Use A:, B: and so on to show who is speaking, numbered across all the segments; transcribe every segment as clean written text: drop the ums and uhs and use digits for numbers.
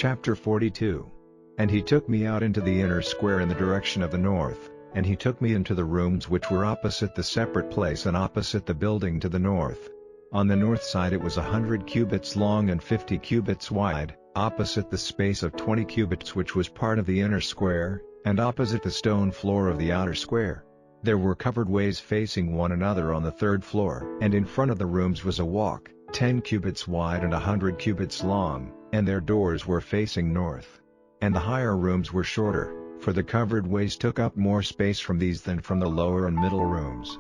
A: Chapter 42. And he took me out into the inner square in the direction of the north, and he took me into the rooms which were opposite the separate place and opposite the building to the north. On the north side it was 100 cubits long and 50 cubits wide, opposite the space of 20 cubits which was part of the inner square, and opposite the stone floor of the outer square. There were covered ways facing one another on the third floor, and in front of the rooms was a walk, 10 cubits wide and 100 cubits long, and their doors were facing north. And the higher rooms were shorter, for the covered ways took up more space from these than from the lower and middle rooms.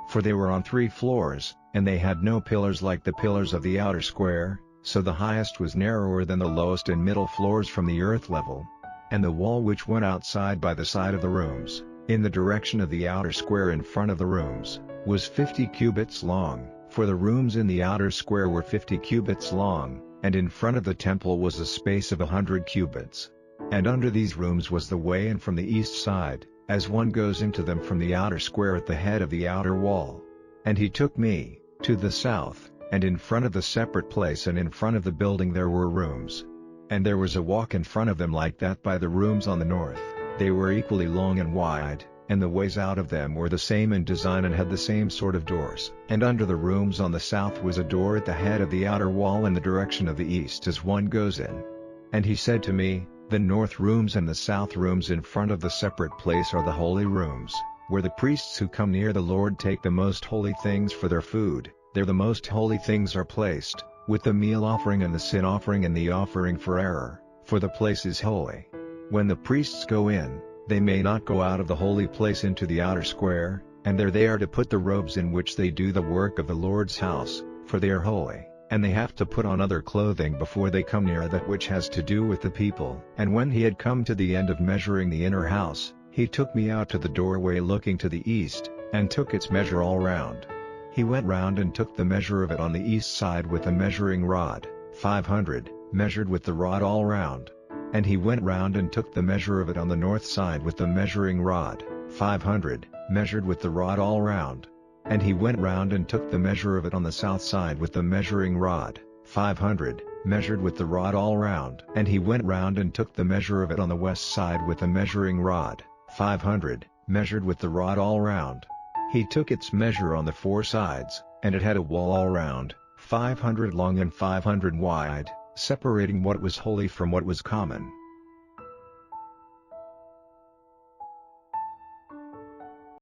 A: For they were on 3 floors, and they had no pillars like the pillars of the outer square, so the highest was narrower than the lowest and middle floors from the earth level. And the wall which went outside by the side of the rooms, in the direction of the outer square in front of the rooms, was 50 cubits long, for the rooms in the outer square were 50 cubits long, and in front of the temple was a space of 100 cubits. And under these rooms was the way in from the east side, as one goes into them from the outer square at the head of the outer wall. And he took me to the south, and in front of the separate place and in front of the building there were rooms. And there was a walk in front of them like that by the rooms on the north. They were equally long and wide, and the ways out of them were the same in design and had the same sort of doors. And under the rooms on the south was a door at the head of the outer wall in the direction of the east as one goes in. And he said to me, the north rooms and the south rooms in front of the separate place are the holy rooms, where the priests who come near the Lord take the most holy things for their food. There the most holy things are placed, with the meal offering and the sin offering and the offering for error, for the place is holy. When the priests go in, they may not go out of the holy place into the outer square, and there they are to put the robes in which they do the work of the Lord's house, for they are holy, and they have to put on other clothing before they come near that which has to do with the people. And when he had come to the end of measuring the inner house, he took me out to the doorway looking to the east, and took its measure all round. He went round and took the measure of it on the east side with a measuring rod, 500, measured with the rod all round. And he went round and took the measure of it on the north side with the measuring rod, 500, measured with the rod all round. And he went round and took the measure of it on the south side with the measuring rod, 500, measured with the rod all round. And he went round and took the measure of it on the west side with the measuring rod, 500, measured with the rod all round. He took its measure on the 4 sides, and it had a wall all round, 500 long and 500 wide, separating what was holy from what was common.